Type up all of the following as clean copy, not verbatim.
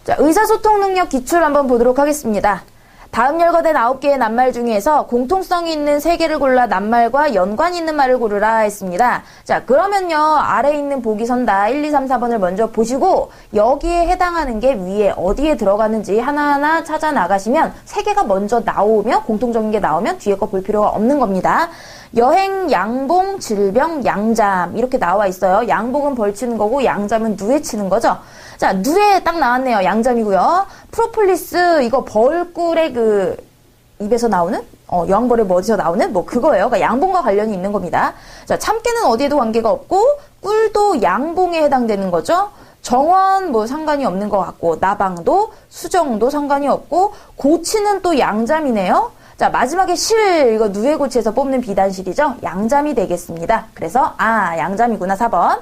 자, 의사소통 능력 기출 한번 보도록 하겠습니다. 다음 열거된 9개의 낱말 중에서 공통성이 있는 3개를 골라 낱말과 연관이 있는 말을 고르라 했습니다. 자, 그러면요. 아래에 있는 보기 선다 1, 2, 3, 4번을 먼저 보시고 여기에 해당하는 게 위에 어디에 들어가는지 하나하나 찾아 나가시면 3개가 먼저 나오면 공통적인 게 나오면 뒤에 거 볼 필요가 없는 겁니다. 여행, 양봉, 질병, 양잠 이렇게 나와 있어요. 양봉은 벌치는 거고 양잠은 누에 치는 거죠. 자, 누에 딱 나왔네요. 양잠이고요. 프로폴리스 이거 벌꿀의 그 입에서 나오는 여왕벌의 머리에서 나오는 뭐 그거예요. 그러니까 양봉과 관련이 있는 겁니다. 자, 참깨는 어디에도 관계가 없고 꿀도 양봉에 해당되는 거죠. 정원 뭐 상관이 없는 것 같고 나방도 수정도 상관이 없고 고치는 또 양잠이네요. 자, 마지막에 실 이거 누에고치에서 뽑는 비단실이죠. 양잠이 되겠습니다. 그래서 양잠이구나 4번.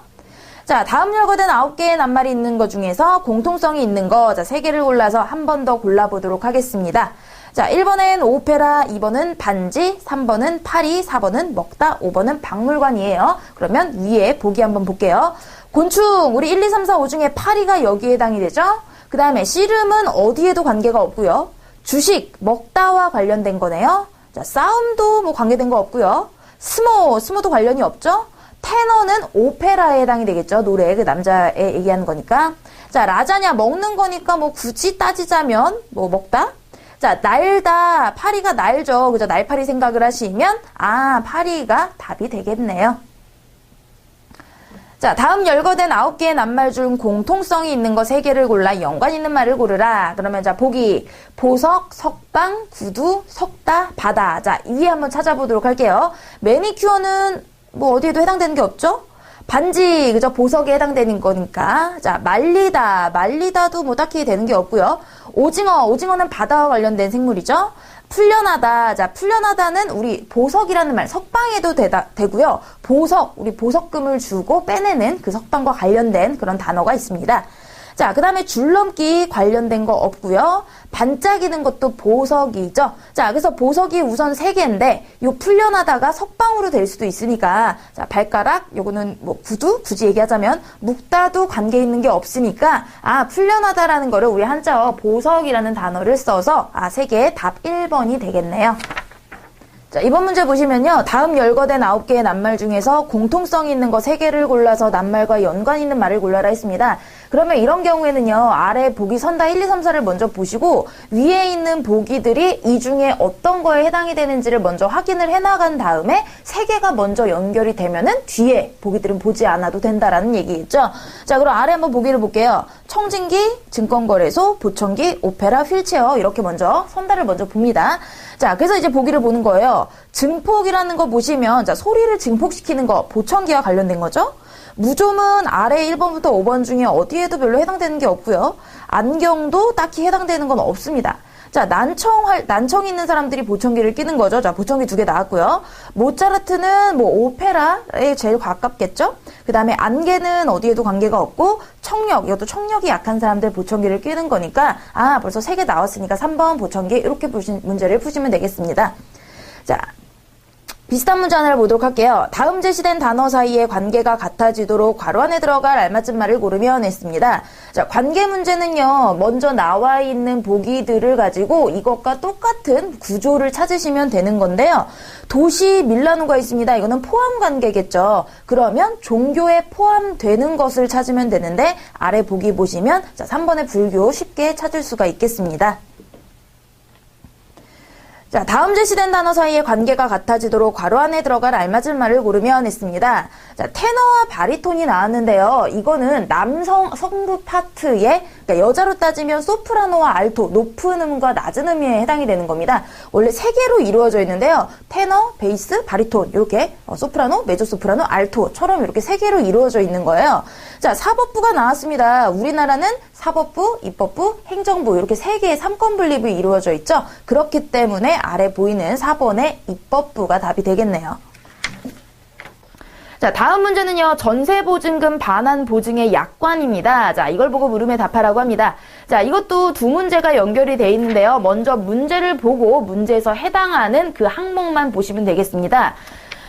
자, 다음 열거된 9개의 낱말이 있는 것 중에서 공통성이 있는 거, 자, 3개를 골라서 한 번 더 골라보도록 하겠습니다. 자, 1번은 오페라, 2번은 반지, 3번은 파리, 4번은 먹다, 5번은 박물관이에요. 그러면 위에 보기 한번 볼게요. 곤충, 우리 1, 2, 3, 4, 5 중에 파리가 여기에 해당이 되죠? 그 다음에 씨름은 어디에도 관계가 없고요. 주식, 먹다와 관련된 거네요. 자, 싸움도 뭐 관계된 거 없고요. 스모도 관련이 없죠? 테너는 오페라에 해당이 되겠죠. 노래, 그 남자애 얘기하는 거니까. 자, 라자냐, 먹는 거니까 뭐 굳이 따지자면, 뭐 먹다? 자, 날다, 파리가 날죠. 그죠? 날파리 생각을 하시면, 파리가 답이 되겠네요. 자, 다음 열거된 9개의 낱말 중 공통성이 있는 거 3개를 골라 연관 있는 말을 고르라. 그러면 자, 보기. 보석, 석방, 구두, 석다, 바다. 자, 위에 한번 찾아보도록 할게요. 매니큐어는 뭐 어디에도 해당되는 게 없죠? 반지, 그죠? 보석에 해당되는 거니까. 자, 말리다도 뭐 딱히 되는 게 없고요. 오징어는 바다와 관련된 생물이죠. 풀려나다, 자, 풀려나다는 우리 보석이라는 말, 석방에도 되고요. 보석, 우리 보석금을 주고 빼내는 그 석방과 관련된 그런 단어가 있습니다. 자, 그 다음에 줄넘기 관련된 거 없고요. 반짝이는 것도 보석이죠. 자, 그래서 보석이 우선 3개인데 요 풀려나다가 석방으로 될 수도 있으니까 자, 발가락, 요거는 뭐 구두, 굳이 얘기하자면 묵다도 관계 있는 게 없으니까 풀려나다라는 거를 우리 한자어 보석이라는 단어를 써서 3개 답 1번이 되겠네요. 자, 이번 문제 보시면요. 다음 열거된 9개의 낱말 중에서 공통성이 있는 거 3개를 골라서 낱말과 연관 있는 말을 골라라 했습니다. 그러면 이런 경우에는요. 아래 보기 선다 1, 2, 3, 4를 먼저 보시고 위에 있는 보기들이 이 중에 어떤 거에 해당이 되는지를 먼저 확인을 해나간 다음에 3개가 먼저 연결이 되면은 뒤에 보기들은 보지 않아도 된다라는 얘기겠죠. 자, 그럼 아래 한번 보기를 볼게요. 청진기, 증권거래소, 보청기, 오페라, 휠체어 이렇게 먼저 선다를 먼저 봅니다. 자, 그래서 이제 보기를 보는 거예요. 증폭이라는 거 보시면 자, 소리를 증폭시키는 거 보청기와 관련된 거죠. 무좀은 아래 1번부터 5번 중에 어디에도 별로 해당되는 게 없고요. 안경도 딱히 해당되는 건 없습니다. 자, 난청 있는 사람들이 보청기를 끼는 거죠. 자, 보청기 2개 나왔고요. 모차르트는 뭐 오페라에 제일 가깝겠죠? 그 다음에 안개는 어디에도 관계가 없고, 청력, 이것도 청력이 약한 사람들 보청기를 끼는 거니까, 벌써 3개 나왔으니까 3번 보청기, 이렇게 문제를 푸시면 되겠습니다. 자, 비슷한 문제 하나를 보도록 할게요. 다음 제시된 단어 사이에 관계가 같아지도록 괄호 안에 들어갈 알맞은 말을 고르면 했습니다. 자, 관계 문제는요. 먼저 나와 있는 보기들을 가지고 이것과 똑같은 구조를 찾으시면 되는 건데요. 도시 밀라노가 있습니다. 이거는 포함 관계겠죠. 그러면 종교에 포함되는 것을 찾으면 되는데 아래 보기 보시면 자, 3번의 불교 쉽게 찾을 수가 있겠습니다. 자, 다음 제시된 단어 사이에 관계가 같아지도록 괄호 안에 들어갈 알맞은 말을 고르면 했습니다. 자, 테너와 바리톤이 나왔는데요. 이거는 남성 성부 파트에 그러니까 여자로 따지면 소프라노와 알토, 높은 음과 낮은 음에 해당이 되는 겁니다. 원래 3개로 이루어져 있는데요. 테너, 베이스, 바리톤 이렇게 소프라노, 메조소프라노, 알토처럼 이렇게 3개로 이루어져 있는 거예요. 자, 사법부가 나왔습니다. 우리나라는 사법부, 입법부, 행정부 이렇게 3개의 3권 분립이 이루어져 있죠. 그렇기 때문에 아래 보이는 4번의 입법부가 답이 되겠네요. 자, 다음 문제는요. 전세보증금 반환보증의 약관입니다. 자, 이걸 보고 물음에 답하라고 합니다. 자, 이것도 2문제가 연결이 돼 있는데요. 먼저 문제를 보고 문제에서 해당하는 그 항목만 보시면 되겠습니다.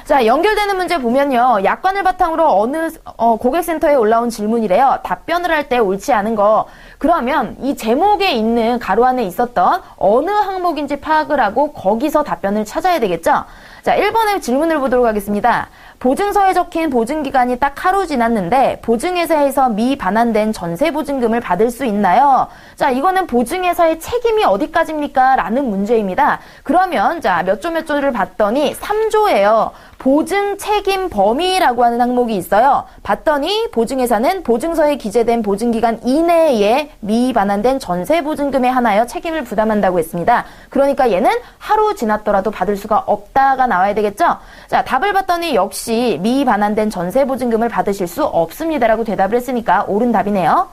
자, 연결되는 문제 보면요. 약관을 바탕으로 어느 고객센터에 올라온 질문이래요. 답변을 할 때 옳지 않은 거. 그러면 이 제목에 있는 가로 안에 있었던 어느 항목인지 파악을 하고 거기서 답변을 찾아야 되겠죠? 자, 1번의 질문을 보도록 하겠습니다. 보증서에 적힌 보증기간이 딱 하루 지났는데 보증회사에서 미반환된 전세보증금을 받을 수 있나요? 자, 이거는 보증회사의 책임이 어디까지입니까? 라는 문제입니다. 그러면 자, 몇 조를 봤더니 3조예요. 보증 책임 범위라고 하는 항목이 있어요. 봤더니 보증회사는 보증서에 기재된 보증기간 이내에 미반환된 전세보증금에 한하여 책임을 부담한다고 했습니다. 그러니까 얘는 하루 지났더라도 받을 수가 없다가 나와야 되겠죠? 자, 답을 봤더니 역시 미반환된 전세보증금을 받으실 수 없습니다라고 대답을 했으니까 옳은 답이네요.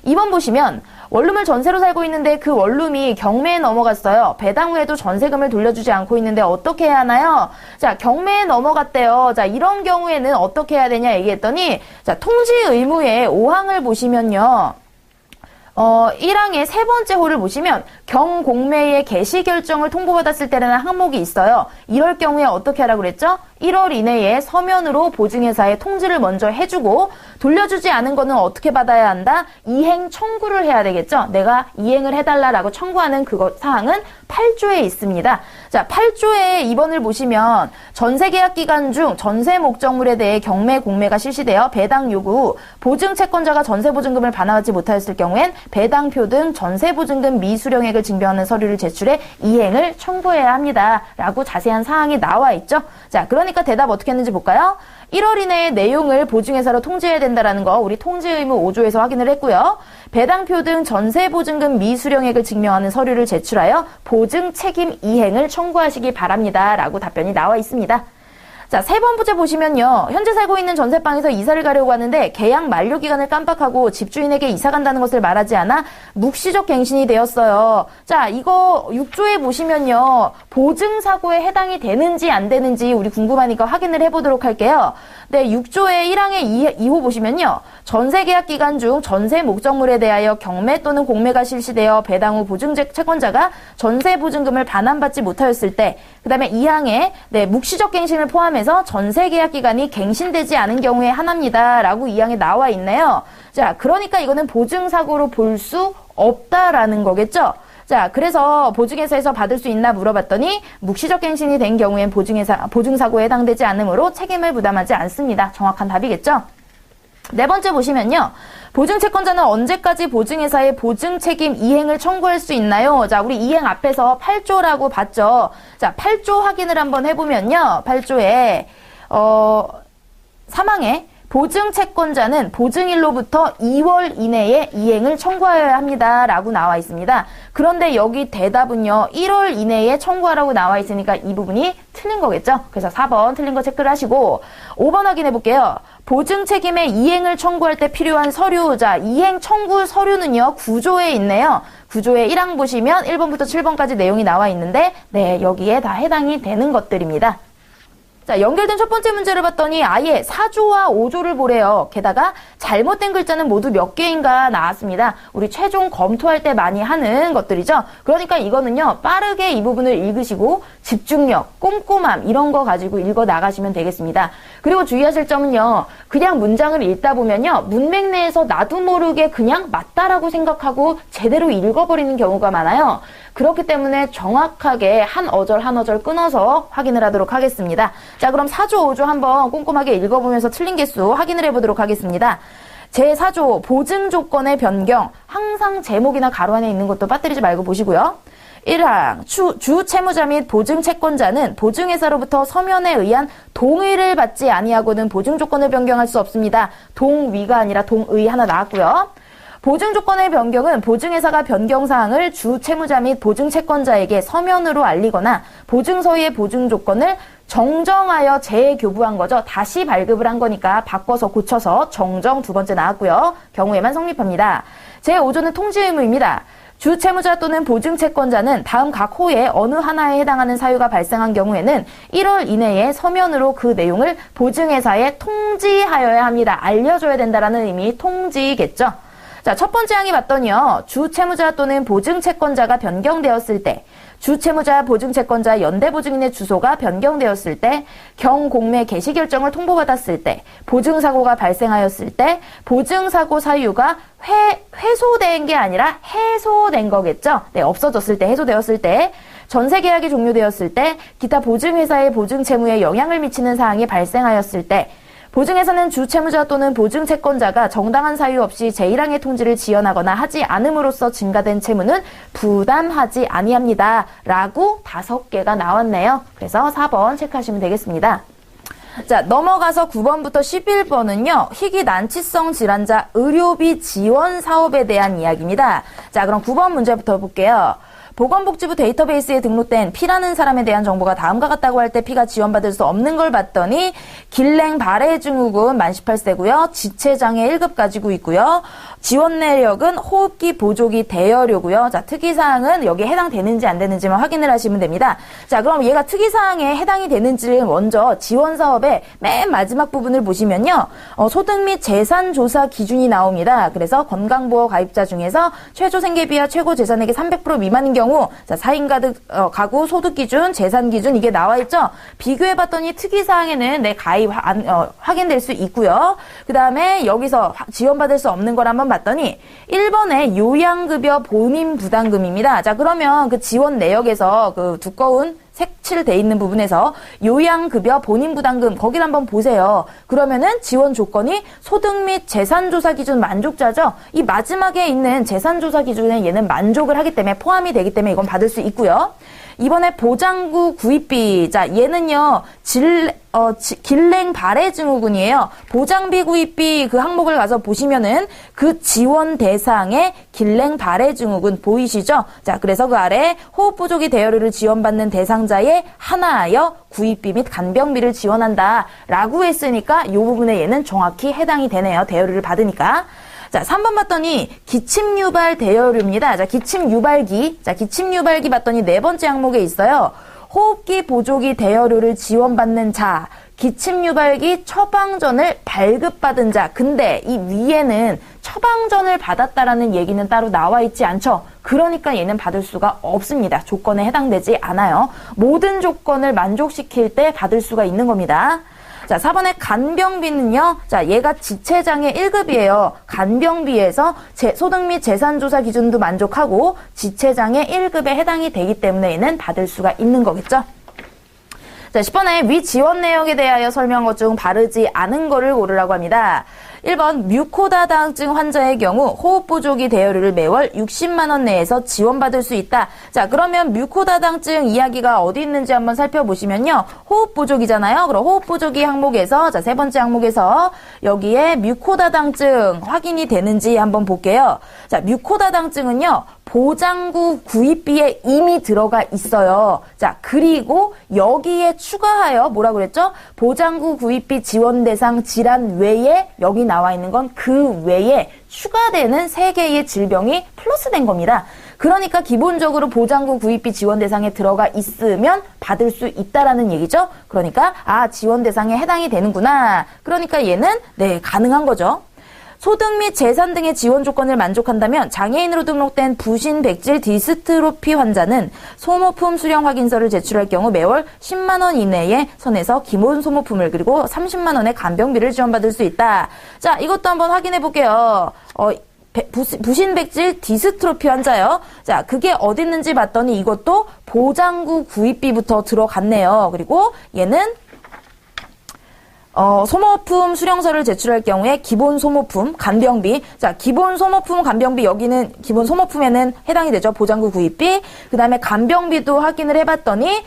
2번 보시면 원룸을 전세로 살고 있는데 그 원룸이 경매에 넘어갔어요. 배당 후에도 전세금을 돌려주지 않고 있는데 어떻게 해야 하나요? 자, 경매에 넘어갔대요. 자, 이런 경우에는 어떻게 해야 되냐 얘기했더니 자, 통지 의무의 5항을 보시면요. 1항의 세 번째 호를 보시면 경공매의 개시 결정을 통보받았을 때라는 항목이 있어요. 이럴 경우에 어떻게 하라고 그랬죠? 1월 이내에 서면으로 보증회사에 통지를 먼저 해주고 돌려주지 않은 거는 어떻게 받아야 한다? 이행 청구를 해야 되겠죠? 내가 이행을 해달라라고 청구하는 그거 사항은 8조에 있습니다. 자, 8조의 2번을 보시면 전세계약 기간 중 전세 목적물에 대해 경매 공매가 실시되어 배당 요구 후 보증채권자가 전세보증금을 반환하지 못하였을 경우엔 배당표 등 전세보증금 미수령액을 증명하는 서류를 제출해 이행을 청구해야 합니다. 라고 자세한 사항이 나와 있죠. 자, 그러니까 대답 어떻게 했는지 볼까요? 1월 이내에 내용을 보증회사로 통지해야 된다라는 거 우리 통지 의무 5조에서 확인을 했고요. 배당표 등 전세보증금 미수령액을 증명하는 서류를 제출하여 보증 책임 이행을 청구하시기 바랍니다. 라고 답변이 나와 있습니다. 자, 세 번 부제 보시면요. 현재 살고 있는 전세방에서 이사를 가려고 하는데 계약 만료 기간을 깜빡하고 집주인에게 이사 간다는 것을 말하지 않아 묵시적 갱신이 되었어요. 자, 이거 6조에 보시면요. 보증사고에 해당이 되는지 안 되는지 우리 궁금하니까 확인을 해보도록 할게요. 네, 6조의 1항의 2호 보시면요. 전세계약 기간 중 전세 목적물에 대하여 경매 또는 공매가 실시되어 배당 후 보증채권자가 전세보증금을 반환받지 못하였을 때, 그 다음에 2항에 묵시적 갱신을 포함해서 전세계약 기간이 갱신되지 않은 경우에 하나입니다. 라고 2항에 나와 있네요. 자, 그러니까 이거는 보증사고로 볼 수 없다라는 거겠죠? 자, 그래서 보증회사에서 받을 수 있나 물어봤더니 묵시적 갱신이 된 경우엔 보증사고에 해당되지 않으므로 책임을 부담하지 않습니다. 정확한 답이겠죠? 네 번째 보시면요. 보증채권자는 언제까지 보증회사의 보증책임 이행을 청구할 수 있나요? 자, 우리 이행 앞에서 8조라고 봤죠. 자, 8조 확인을 한번 해보면요. 8조에 3항에 보증채권자는 보증일로부터 2월 이내에 이행을 청구하여야 합니다. 라고 나와 있습니다. 그런데 여기 대답은요. 1월 이내에 청구하라고 나와 있으니까 이 부분이 틀린 거겠죠? 그래서 4번 틀린 거 체크를 하시고 5번 확인해 볼게요. 보증책임의 이행을 청구할 때 필요한 서류. 자, 이행 청구 서류는요. 9조에 있네요. 9조의 1항 보시면 1번부터 7번까지 내용이 나와 있는데 네, 여기에 다 해당이 되는 것들입니다. 자, 연결된 첫 번째 문제를 봤더니 아예 4조와 5조를 보래요. 게다가 잘못된 글자는 모두 몇 개인가 나왔습니다. 우리 최종 검토할 때 많이 하는 것들이죠. 그러니까 이거는요. 빠르게 이 부분을 읽으시고 집중력, 꼼꼼함 이런 거 가지고 읽어 나가시면 되겠습니다. 그리고 주의하실 점은요. 그냥 문장을 읽다 보면요. 문맥 내에서 나도 모르게 그냥 맞다라고 생각하고 제대로 읽어버리는 경우가 많아요. 그렇기 때문에 정확하게 한 어절 한 어절 끊어서 확인을 하도록 하겠습니다. 자, 그럼 4조, 5조 한번 꼼꼼하게 읽어보면서 틀린 개수 확인을 해보도록 하겠습니다. 제4조 보증조건의 변경, 항상 제목이나 가로 안에 있는 것도 빠뜨리지 말고 보시고요. 1항 주 채무자 및 보증채권자는 보증회사로부터 서면에 의한 동의를 받지 아니하고는 보증조건을 변경할 수 없습니다. 동의가 아니라 동의 하나 나왔고요. 보증조건의 변경은 보증회사가 변경사항을 주 채무자 및 보증채권자에게 서면으로 알리거나 보증서의 보증조건을 정정하여 재교부한 거죠. 다시 발급을 한 거니까 바꿔서 고쳐서 정정 두 번째 나왔고요. 경우에만 성립합니다. 제5조는 통지 의무입니다. 주 채무자 또는 보증채권자는 다음 각 호에 어느 하나에 해당하는 사유가 발생한 경우에는 1월 이내에 서면으로 그 내용을 보증회사에 통지하여야 합니다. 알려줘야 된다라는 의미 통지겠죠. 자, 첫 번째 항이 봤더니요. 주채무자 또는 보증채권자가 변경되었을 때, 주채무자, 보증채권자, 연대보증인의 주소가 변경되었을 때, 경공매 개시 결정을 통보받았을 때, 보증사고가 발생하였을 때, 보증사고 사유가 회소된 게 아니라 해소된 거겠죠? 네, 없어졌을 때, 해소되었을 때, 전세계약이 종료되었을 때, 기타 보증회사의 보증채무에 영향을 미치는 사항이 발생하였을 때, 보증에서는 주채무자 또는 보증채권자가 정당한 사유 없이 제1항의 통지를 지연하거나 하지 않음으로써 증가된 채무는 부담하지 아니합니다. 라고 5개가 나왔네요. 그래서 4번 체크하시면 되겠습니다. 자, 넘어가서 9번부터 11번은요. 희귀 난치성 질환자 의료비 지원 사업에 대한 이야기입니다. 자, 그럼 9번 문제부터 볼게요. 보건복지부 데이터베이스에 등록된 P라는 사람에 대한 정보가 다음과 같다고 할 때 P가 지원받을 수 없는 걸 봤더니 길랭 발해 증후군 만 18세고요. 지체장애 1급 가지고 있고요. 지원 내역은 호흡기 보조기 대여료고요. 자, 특이사항은 여기에 해당되는지 안 되는지만 확인을 하시면 됩니다. 자, 그럼 얘가 특이사항에 해당이 되는지를 먼저 지원사업의 맨 마지막 부분을 보시면요. 소득 및 재산조사 기준이 나옵니다. 그래서 건강보험 가입자 중에서 최저 생계비와 최고 재산액이 300% 미만인 경우 자, 4인 가구 소득 기준, 재산 기준 이게 나와 있죠. 비교해 봤더니 특이 사항에는 내 가입 확인될 수 있고요. 그다음에 여기서 지원받을 수 없는 걸 한번 봤더니 1번에 요양급여 본인 부담금입니다. 자, 그러면 그 지원 내역에서 그 두꺼운 색칠돼 있는 부분에서 요양급여 본인부담금 거기를 한번 보세요. 그러면은 지원 조건이 소득 및 재산조사 기준 만족자죠. 이 마지막에 있는 재산조사 기준에 얘는 만족을 하기 때문에 포함이 되기 때문에 이건 받을 수 있고요. 이번에 보장구 구입비. 자, 얘는요, 길랭 발해 증후군이에요. 보장비 구입비 그 항목을 가서 보시면은 그 지원 대상의 길랭 발해 증후군 보이시죠? 자, 그래서 그 아래 호흡보조기 대여료를 지원받는 대상자에 하나하여 구입비 및 간병비를 지원한다. 라고 했으니까 이 부분에 얘는 정확히 해당이 되네요. 대여료를 받으니까. 자, 3번 봤더니 기침유발 대여료입니다. 자, 기침유발기. 자, 기침유발기 봤더니 네 번째 항목에 있어요. 호흡기 보조기 대여료를 지원받는 자, 기침유발기 처방전을 발급받은 자. 근데 이 위에는 처방전을 받았다라는 얘기는 따로 나와 있지 않죠. 그러니까 얘는 받을 수가 없습니다. 조건에 해당되지 않아요. 모든 조건을 만족시킬 때 받을 수가 있는 겁니다. 자, 4번의 간병비는요. 자, 얘가 지체장애 1급이에요. 간병비에서 소득 및 재산조사 기준도 만족하고 지체장애 1급에 해당이 되기 때문에 얘는 받을 수가 있는 거겠죠. 자, 10번에 위 지원 내역에 대하여 설명한 것 중 바르지 않은 거를 고르라고 합니다. 1번 뮤코다 다항증 환자의 경우 호흡보조기 대여료를 매월 60만 원 내에서 지원받을 수 있다. 자, 그러면 뮤코다 다항증 이야기가 어디 있는지 한번 살펴보시면요. 호흡보조기잖아요. 그럼 호흡보조기 항목에서 자, 세 번째 항목에서 여기에 뮤코다 다항증 확인이 되는지 한번 볼게요. 자, 뮤코다 다항증은요. 보장구 구입비에 이미 들어가 있어요. 자, 그리고 여기에 추가하여 뭐라 그랬죠? 보장구 구입비 지원 대상 질환 외에 여기 나와 있는 건 그 외에 추가되는 3개의 질병이 플러스된 겁니다. 그러니까 기본적으로 보장구 구입비 지원 대상에 들어가 있으면 받을 수 있다라는 얘기죠. 그러니까 지원 대상에 해당이 되는구나. 그러니까 얘는 네, 가능한 거죠. 소득 및 재산 등의 지원 조건을 만족한다면 장애인으로 등록된 부신 백질 디스트로피 환자는 소모품 수령 확인서를 제출할 경우 매월 10만 원 이내에 선에서 기본 소모품을 그리고 30만 원의 간병비를 지원받을 수 있다. 자, 이것도 한번 확인해 볼게요. 부신 백질 디스트로피 환자요. 자, 그게 어디 있는지 봤더니 이것도 보장구 구입비부터 들어갔네요. 그리고 얘는 소모품 수령서를 제출할 경우에 기본 소모품, 간병비. 자, 기본 소모품, 간병비 여기는 기본 소모품에는 해당이 되죠. 보장구 구입비. 그 다음에 간병비도 확인을 해봤더니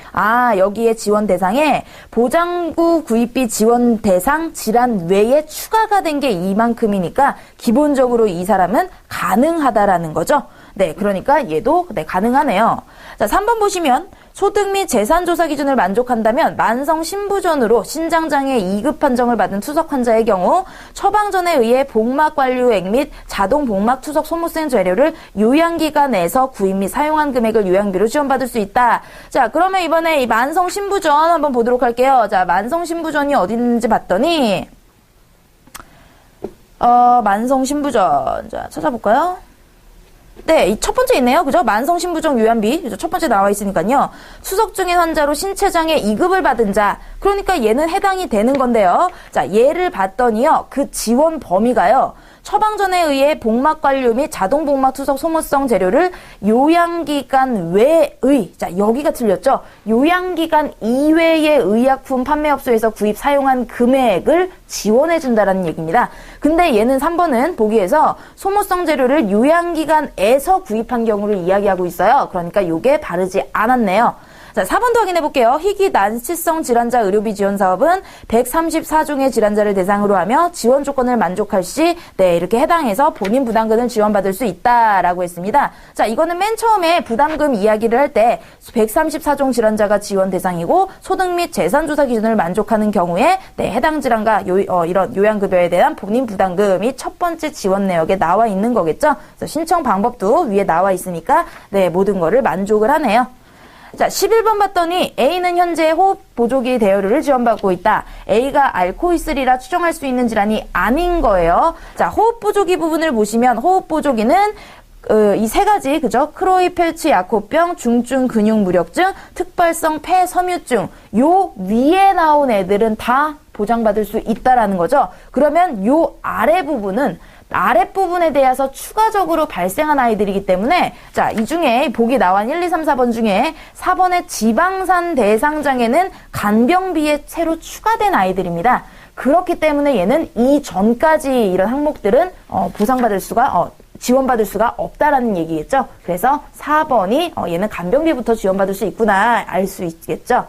여기에 지원 대상에 보장구 구입비 지원 대상 질환 외에 추가가 된 게 이만큼이니까 기본적으로 이 사람은 가능하다라는 거죠. 네, 그러니까 얘도 네, 가능하네요. 자, 3번 보시면 소득 및 재산조사 기준을 만족한다면 만성 신부전으로 신장장애 2급 판정을 받은 투석 환자의 경우 처방전에 의해 복막관류액 및 자동 복막 투석 소모성 재료를 요양기관에서 구입 및 사용한 금액을 요양비로 지원받을 수 있다. 자, 그러면 이번에 이 만성 신부전 한번 보도록 할게요. 자, 만성 신부전이 어디 있는지 봤더니 만성신부전. 자, 찾아볼까요? 네, 이 첫 번째 있네요. 그죠? 만성신부종 요양비. 그죠? 첫 번째 나와 있으니까요. 추석 중인 환자로 신체장애 2급을 받은 자. 그러니까 얘는 해당이 되는 건데요. 자, 얘를 봤더니요. 그 지원 범위가요. 처방전에 의해 복막관료 및 자동복막 투석 소모성 재료를 요양기관 외의, 자, 여기가 틀렸죠? 요양기관 이외의 의약품 판매업소에서 구입 사용한 금액을 지원해준다라는 얘기입니다. 근데 얘는 3번은 보기에서 소모성 재료를 요양기관에서 구입한 경우를 이야기하고 있어요. 그러니까 요게 바르지 않았네요. 자, 4번도 확인해 볼게요. 희귀 난치성 질환자 의료비 지원 사업은 134종의 질환자를 대상으로 하며 지원 조건을 만족할 시, 네, 이렇게 해당해서 본인 부담금을 지원받을 수 있다라고 했습니다. 자, 이거는 맨 처음에 부담금 이야기를 할 때 134종 질환자가 지원 대상이고 소득 및 재산조사 기준을 만족하는 경우에, 네, 해당 질환과 이런 요양급여에 대한 본인 부담금이 첫 번째 지원 내역에 나와 있는 거겠죠. 그래서 신청 방법도 위에 나와 있으니까, 네, 모든 거를 만족을 하네요. 자, 11번 봤더니 A는 현재 호흡 보조기 대여료를 지원받고 있다. A가 앓고 있으리라 추정할 수 있는 질환이 아닌 거예요. 자, 호흡 보조기 부분을 보시면 호흡 보조기는 이 세 가지, 그죠? 크로이펠츠 야코병, 중증 근육무력증, 특발성 폐섬유증. 요 위에 나온 애들은 다 보장받을 수 있다라는 거죠. 그러면 요 아랫부분에 대해서 추가적으로 발생한 아이들이기 때문에, 자, 이 중에 보기 나온 1, 2, 3, 4번 중에 4번의 지방산 대상장애는 간병비에 새로 추가된 아이들입니다. 그렇기 때문에 얘는 이전까지 이런 항목들은 지원받을 수가 없다라는 얘기겠죠. 그래서 4번이 얘는 간병비부터 지원받을 수 있구나 알 수 있겠죠.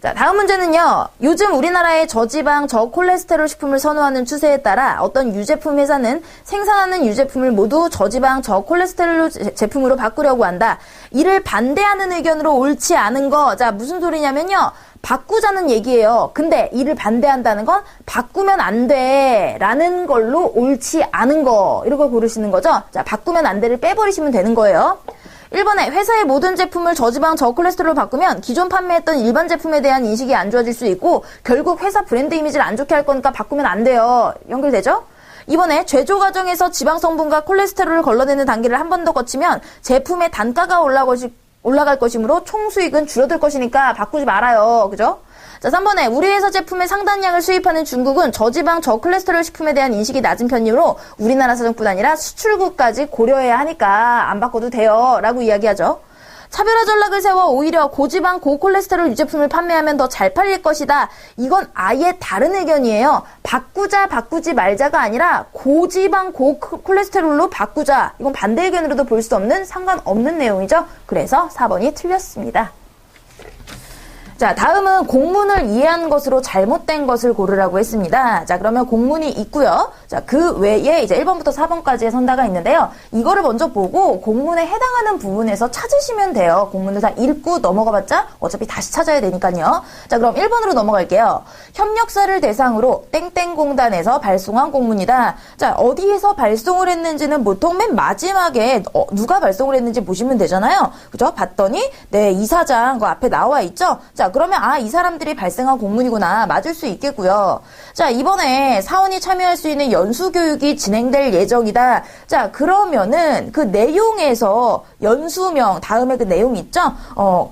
자, 다음 문제는요. 요즘 우리나라의 저지방, 저콜레스테롤 식품을 선호하는 추세에 따라 어떤 유제품 회사는 생산하는 유제품을 모두 저지방, 저콜레스테롤 제품으로 바꾸려고 한다. 이를 반대하는 의견으로 옳지 않은 거. 자, 무슨 소리냐면요. 바꾸자는 얘기예요. 근데 이를 반대한다는 건 바꾸면 안 돼 라는 걸로 옳지 않은 거. 이런 걸 고르시는 거죠. 자, 바꾸면 안 돼를 빼버리시면 되는 거예요. 1번에 회사의 모든 제품을 저지방 저콜레스테롤로 바꾸면 기존 판매했던 일반 제품에 대한 인식이 안 좋아질 수 있고 결국 회사 브랜드 이미지를 안 좋게 할 거니까 바꾸면 안 돼요. 연결되죠? 2번에 제조 과정에서 지방 성분과 콜레스테롤을 걸러내는 단계를 한 번 더 거치면 제품의 단가가 올라갈 것이므로 총 수익은 줄어들 것이니까 바꾸지 말아요. 그죠? 자, 3번에 우리 회사 제품의 상당량을 수입하는 중국은 저지방 저콜레스테롤 식품에 대한 인식이 낮은 편이므로 우리나라 사정뿐 아니라 수출국까지 고려해야 하니까 안 바꿔도 돼요 라고 이야기하죠. 차별화 전략을 세워 오히려 고지방 고콜레스테롤 유제품을 판매하면 더 잘 팔릴 것이다. 이건 아예 다른 의견이에요. 바꾸지 말자가 아니라 고지방 고콜레스테롤로 바꾸자. 이건 반대 의견으로도 볼 수 없는 상관없는 내용이죠. 그래서 4번이 틀렸습니다. 자, 다음은 공문을 이해한 것으로 잘못된 것을 고르라고 했습니다. 자, 그러면 공문이 있고요. 자, 그 외에 이제 1번부터 4번까지의 선다가 있는데요. 이거를 먼저 보고 공문에 해당하는 부분에서 찾으시면 돼요. 공문을 다 읽고 넘어가봤자 어차피 다시 찾아야 되니까요. 자, 그럼 1번으로 넘어갈게요. 협력사를 대상으로 땡땡공단에서 발송한 공문이다. 자, 어디에서 발송을 했는지는 보통 맨 마지막에 누가 발송을 했는지 보시면 되잖아요. 그죠? 봤더니 네, 이사장 그 앞에 나와 있죠? 자, 그러면 이 사람들이 발생한 공문이구나 맞을 수 있겠고요. 자, 이번에 사원이 참여할 수 있는 연수교육이 진행될 예정이다. 자, 그러면은 그 내용에서 연수명 다음에 그 내용 있죠?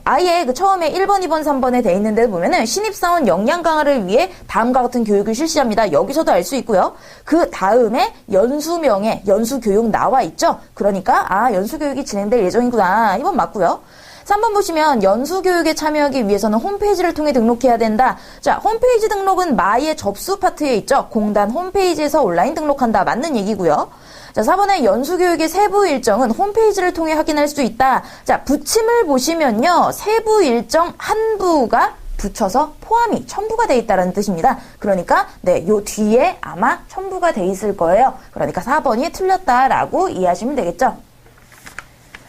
아예 그 처음에 1번, 2번, 3번에 돼 있는 데 보면은 신입사원 역량 강화를 위해 다음과 같은 교육을 실시합니다. 여기서도 알 수 있고요. 그 다음에 연수명에 연수교육 나와 있죠? 그러니까 연수교육이 진행될 예정이구나. 이건 맞고요. 3번 보시면 연수교육에 참여하기 위해서는 홈페이지를 통해 등록해야 된다. 자, 홈페이지 등록은 마의 접수 파트에 있죠. 공단 홈페이지에서 온라인 등록한다. 맞는 얘기고요. 자, 4번의 연수교육의 세부 일정은 홈페이지를 통해 확인할 수 있다. 자, 붙임을 보시면요. 세부 일정 한 부가 붙여서 포함이 첨부가 돼 있다는 뜻입니다. 그러니까 네, 요 뒤에 아마 첨부가 돼 있을 거예요. 그러니까 4번이 틀렸다라고 이해하시면 되겠죠.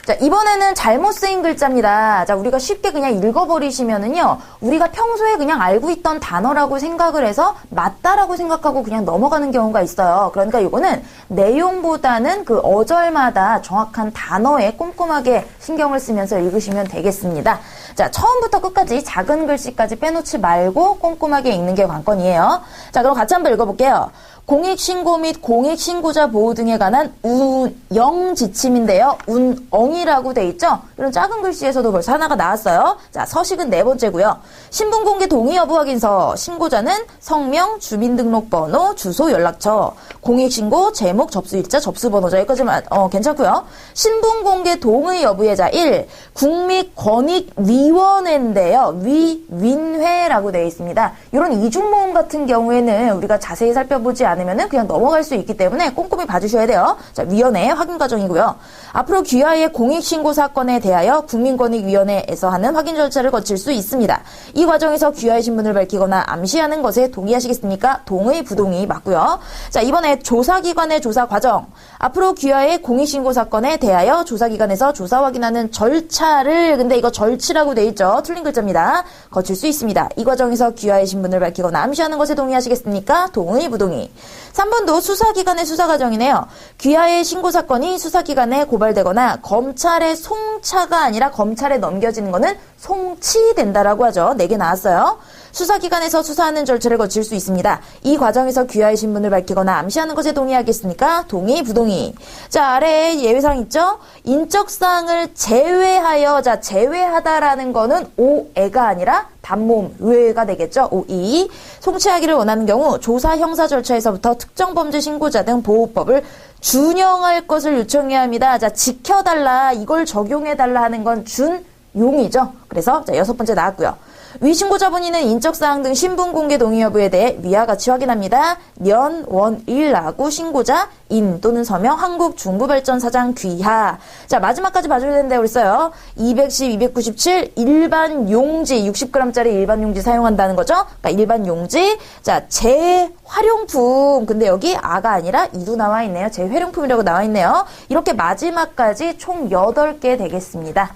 자, 이번에는 잘못 쓰인 글자입니다. 자, 우리가 쉽게 그냥 읽어버리시면은요, 우리가 평소에 그냥 알고 있던 단어라고 생각을 해서 맞다라고 생각하고 그냥 넘어가는 경우가 있어요. 그러니까 이거는 내용보다는 그 어절마다 정확한 단어에 꼼꼼하게 신경을 쓰면서 읽으시면 되겠습니다. 자, 처음부터 끝까지 작은 글씨까지 빼놓지 말고 꼼꼼하게 읽는 게 관건이에요. 자, 그럼 같이 한번 읽어볼게요. 공익신고 및 공익신고자 보호 등에 관한 운영 지침인데요. 운엉이라고 돼 있죠? 이런 작은 글씨에서도 벌써 하나가 나왔어요. 자, 서식은 네 번째고요. 신분공개 동의 여부 확인서. 신고자는 성명, 주민등록번호, 주소, 연락처. 공익신고, 제목, 접수일자, 접수번호자. 여기까지만 괜찮고요. 신분공개 동의 여부의 자 1. 국민권익위원회인데요. 위윈회라고 되어 있습니다. 이런 이중모음 같은 경우에는 우리가 자세히 살펴보지 않으면 그냥 넘어갈 수 있기 때문에 꼼꼼히 봐주셔야 돼요. 자, 위원회 확인 과정이고요. 앞으로 귀하의 공익신고 사건에 대하여 국민권익위원회에서 하는 확인 절차를 거칠 수 있습니다. 이 과정에서 귀하의 신분을 밝히거나 암시하는 것에 동의하시겠습니까? 동의, 부동의 맞고요. 자, 이번에 조사기관의 조사 과정. 앞으로 귀하의 공익신고 사건에 대하여 조사기관에서 조사 확인하는 절차를, 근데 이거 절치라고 돼 있죠? 틀린 글자입니다. 거칠 수 있습니다. 이 과정에서 귀하의 신분을 밝히거나 암시하는 것에 동의하시겠습니까? 동의, 부동의. 3번도 수사기관의 수사 과정이네요. 귀하의 신고 사건이 수사기관에 고발되거나 검찰에 송차가 아니라 검찰에 넘겨지는 거는 송치된다라고 하죠. 4개 나왔어요. 수사기관에서 수사하는 절차를 거칠 수 있습니다. 이 과정에서 귀하의 신분을 밝히거나 암시하는 것에 동의하겠습니까? 동의, 부동의. 자, 아래에 예외사항 있죠? 인적사항을 제외하여, 자, 제외하다라는 거는 오애가 아니라 단모음, 의가 되겠죠? 오이. 송치하기를 원하는 경우 조사 형사 절차에서부터 특정 범죄 신고자 등 보호법을 준용할 것을 요청해야 합니다. 자, 지켜달라, 이걸 적용해달라 하는 건 준용이죠. 그래서 자, 6번째 나왔고요. 위 신고자분이는 인적사항 등 신분공개 동의 여부에 대해 위와 같이 확인합니다. 년, 원, 일 나고 신고자, 인 또는 서명, 한국중부발전사장 귀하. 자, 마지막까지 봐줘야 된다고 그랬어요. 210, 297 일반 용지, 60g짜리 일반 용지 사용한다는 거죠. 그러니까 일반 용지. 자, 재활용품. 근데 여기 아가 아니라 이도 나와 있네요. 재활용품이라고 나와 있네요. 이렇게 마지막까지 총 8개 되겠습니다.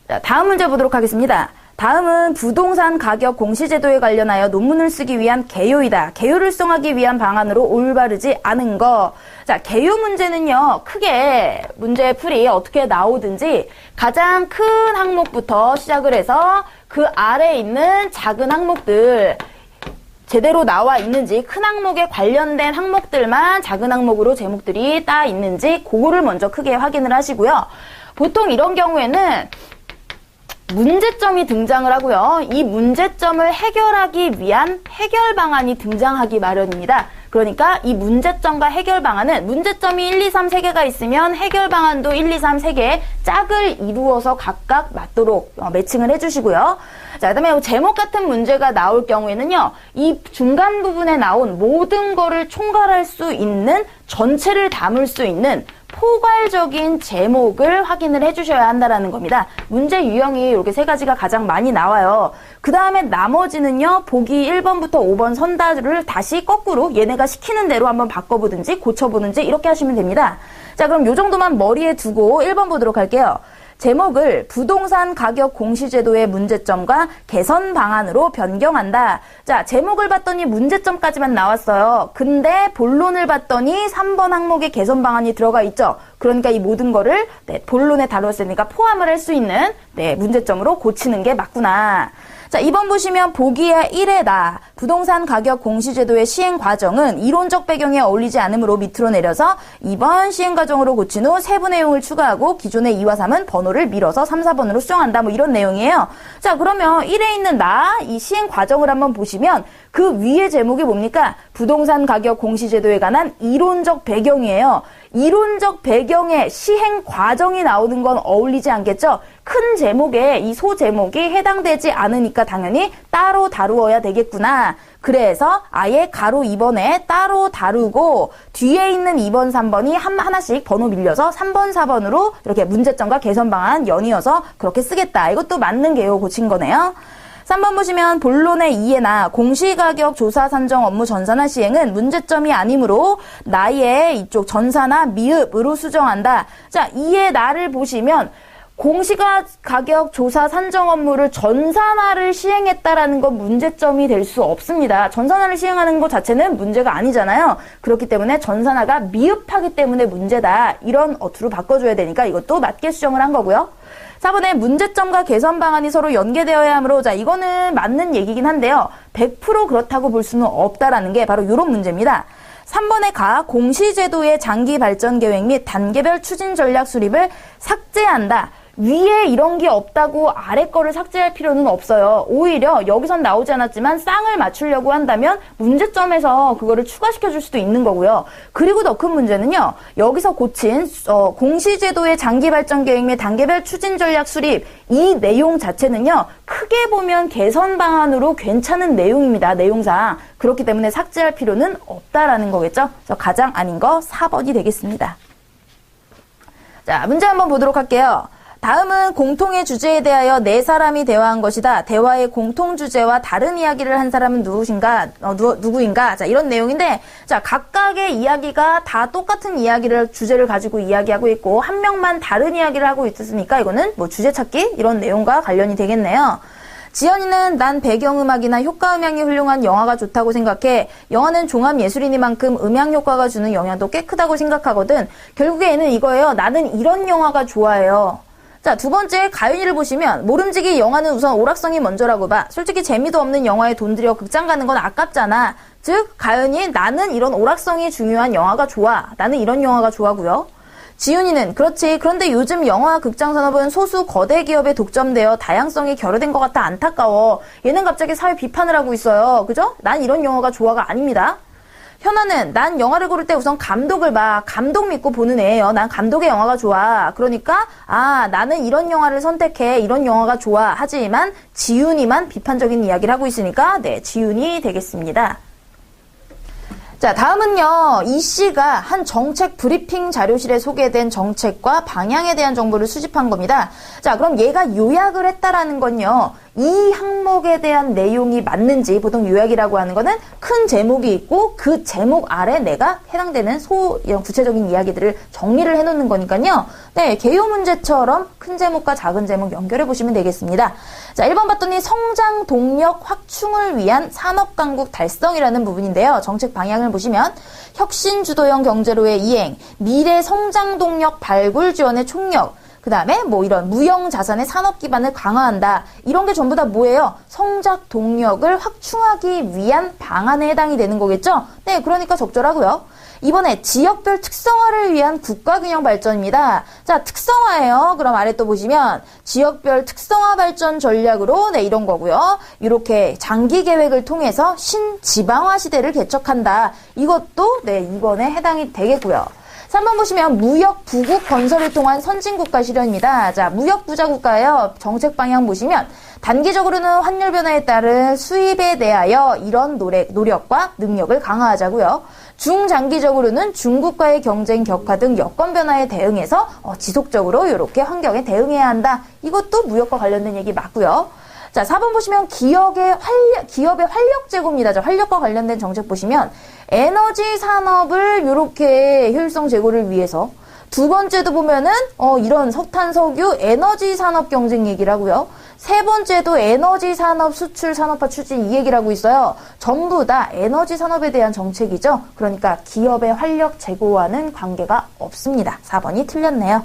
자, 다음 문제 보도록 하겠습니다. 다음은 부동산 가격 공시제도에 관련하여 논문을 쓰기 위한 개요이다. 개요를 수정하기 위한 방안으로 올바르지 않은 거. 자, 개요 문제는요, 크게 문제 풀이 어떻게 나오든지 가장 큰 항목부터 시작을 해서 그 아래에 있는 작은 항목들, 제대로 나와 있는지, 큰 항목에 관련된 항목들만 작은 항목으로 제목들이 따 있는지 그거를 먼저 크게 확인을 하시고요. 보통 이런 경우에는 문제점이 등장을 하고요. 이 문제점을 해결하기 위한 해결 방안이 등장하기 마련입니다. 그러니까 이 문제점과 해결 방안은 문제점이 1, 2, 3, 3개가 있으면 해결 방안도 1, 2, 3, 3개 짝을 이루어서 각각 맞도록 매칭을 해주시고요. 자, 그다음에 제목 같은 문제가 나올 경우에는요. 이 중간 부분에 나온 모든 거를 총괄할 수 있는, 전체를 담을 수 있는 포괄적인 제목을 확인을 해주셔야 한다는 겁니다. 문제 유형이 이렇게 3가지가 가장 많이 나와요. 그 다음에 나머지는요. 보기 1번부터 5번 선다를 다시 거꾸로 얘네가 시키는 대로 한번 바꿔보든지 고쳐보든지 이렇게 하시면 됩니다. 자, 그럼 요 정도만 머리에 두고 1번 보도록 할게요. 제목을 부동산 가격 공시제도의 문제점과 개선 방안으로 변경한다. 자, 제목을 봤더니 문제점까지만 나왔어요. 근데 본론을 봤더니 3번 항목에 개선 방안이 들어가 있죠. 그러니까 이 모든 거를 본론에 다뤘으니까 포함을 할 수 있는 문제점으로 고치는 게 맞구나. 자, 2번 보시면 보기에 1에 나 부동산 가격 공시제도의 시행 과정은 이론적 배경에 어울리지 않으므로 밑으로 내려서 2번 시행 과정으로 고친 후 세부 내용을 추가하고 기존의 2와 3은 번호를 밀어서 3, 4번으로 수정한다. 뭐 이런 내용이에요. 자, 그러면 1에 있는 나, 이 시행 과정을 한번 보시면 그 위의 제목이 뭡니까? 부동산 가격 공시제도에 관한 이론적 배경이에요. 이론적 배경에 시행 과정이 나오는 건 어울리지 않겠죠? 큰 제목에 이 소제목이 해당되지 않으니까 당연히 따로 다루어야 되겠구나. 그래서 아예 가로 2번에 따로 다루고 뒤에 있는 2번, 3번이 하나씩 번호 밀려서 3번, 4번으로 이렇게 문제점과 개선 방안 연이어서 그렇게 쓰겠다. 이것도 맞는 개요 고친 거네요. 3번 보시면 본론의 2의 나 공시가격 조사 산정 업무 전산화 시행은 문제점이 아니므로 나의 이쪽 전산화 미흡으로 수정한다. 자, 2의 나를 보시면 공시가격 조사 산정 업무를 전산화를 시행했다라는 건 문제점이 될 수 없습니다. 전산화를 시행하는 것 자체는 문제가 아니잖아요. 그렇기 때문에 전산화가 미흡하기 때문에 문제다. 이런 어투로 바꿔줘야 되니까 이것도 맞게 수정을 한 거고요. 4번에 문제점과 개선 방안이 서로 연계되어야 하므로, 자, 이거는 맞는 얘기긴 한데요. 100% 그렇다고 볼 수는 없다라는 게 바로 이런 문제입니다. 3번에 공시제도의 장기 발전 계획 및 단계별 추진 전략 수립을 삭제한다. 위에 이런 게 없다고 아래 거를 삭제할 필요는 없어요. 오히려 여기선 나오지 않았지만 쌍을 맞추려고 한다면 문제점에서 그거를 추가시켜 줄 수도 있는 거고요. 그리고 더 큰 문제는요. 여기서 고친 공시제도의 장기 발전 계획 및 단계별 추진 전략 수립, 이 내용 자체는요. 크게 보면 개선 방안으로 괜찮은 내용입니다. 내용상. 그렇기 때문에 삭제할 필요는 없다라는 거겠죠. 그래서 가장 아닌 거 4번이 되겠습니다. 자, 문제 한번 보도록 할게요. 다음은 공통의 주제에 대하여 네 사람이 대화한 것이다. 대화의 공통 주제와 다른 이야기를 한 사람은 누구인가? 자, 이런 내용인데, 자, 각각의 이야기가 다 똑같은 주제를 가지고 이야기하고 있고, 한 명만 다른 이야기를 하고 있으니까 이거는 뭐 주제 찾기? 이런 내용과 관련이 되겠네요. 지연이는 난 배경음악이나 효과음향이 훌륭한 영화가 좋다고 생각해. 영화는 종합예술이니만큼 음향 효과가 주는 영향도 꽤 크다고 생각하거든. 결국에 얘는 이거예요. 나는 이런 영화가 좋아해요. 자, 두 번째 가윤이를 보시면 모름지기 영화는 우선 오락성이 먼저라고 봐. 솔직히 재미도 없는 영화에 돈 들여 극장 가는 건 아깝잖아. 즉 가윤이 나는 이런 오락성이 중요한 영화가 좋아. 나는 이런 영화가 좋아고요. 지윤이는 그렇지. 그런데 요즘 영화 극장 산업은 소수 거대 기업에 독점되어 다양성이 결여된 것 같아 안타까워. 얘는 갑자기 사회 비판을 하고 있어요. 그죠? 난 이런 영화가 좋아가 아닙니다. 현아는 난 영화를 고를 때 우선 감독을 봐. 감독 믿고 보는 애예요. 난 감독의 영화가 좋아. 그러니까 나는 이런 영화를 선택해. 이런 영화가 좋아. 하지만 지윤이만 비판적인 이야기를 하고 있으니까 네, 지윤이 되겠습니다. 자, 다음은요. 이 씨가 한 정책 브리핑 자료실에 소개된 정책과 방향에 대한 정보를 수집한 겁니다. 자, 그럼 얘가 요약을 했다라는 건요. 이 항목에 대한 내용이 맞는지, 보통 요약이라고 하는 거는 큰 제목이 있고 그 제목 아래 내가 해당되는 이런 구체적인 이야기들을 정리를 해놓는 거니까요. 네, 개요 문제처럼 큰 제목과 작은 제목 연결해 보시면 되겠습니다. 자, 1번 봤더니 성장 동력 확충을 위한 산업강국 달성이라는 부분인데요. 정책 방향을 보시면 혁신 주도형 경제로의 이행, 미래 성장 동력 발굴 지원의 총력, 그 다음에 뭐 이런 무형 자산의 산업 기반을 강화한다. 이런 게 전부 다 뭐예요? 성장 동력을 확충하기 위한 방안에 해당이 되는 거겠죠? 네, 그러니까 적절하고요. 이번에 지역별 특성화를 위한 국가균형 발전입니다. 자, 특성화예요. 그럼 아래 또 보시면 지역별 특성화 발전 전략으로 네, 이런 거고요. 이렇게 장기 계획을 통해서 신지방화 시대를 개척한다. 이것도 네, 이번에 해당이 되겠고요. 3번 보시면 무역 부국 건설을 통한 선진국가 실현입니다. 자, 무역 부자 국가예요. 정책 방향 보시면 단기적으로는 환율 변화에 따른 수입에 대하여 이런 노력과 능력을 강화하자고요. 중장기적으로는 중국과의 경쟁 격화 등 여건 변화에 대응해서 지속적으로 이렇게 환경에 대응해야 한다. 이것도 무역과 관련된 얘기 맞고요. 자, 4번 보시면 기업의 활력 제고입니다. 자, 활력과 관련된 정책 보시면 에너지 산업을 이렇게 효율성 제고를 위해서, 두 번째도 보면은 이런 석탄, 석유, 에너지 산업 경쟁 얘기를 하고요. 세 번째도 에너지 산업 수출 산업화 추진 이 얘기를 하고 있어요. 전부 다 에너지 산업에 대한 정책이죠. 그러니까 기업의 활력 제고와는 관계가 없습니다. 4번이 틀렸네요.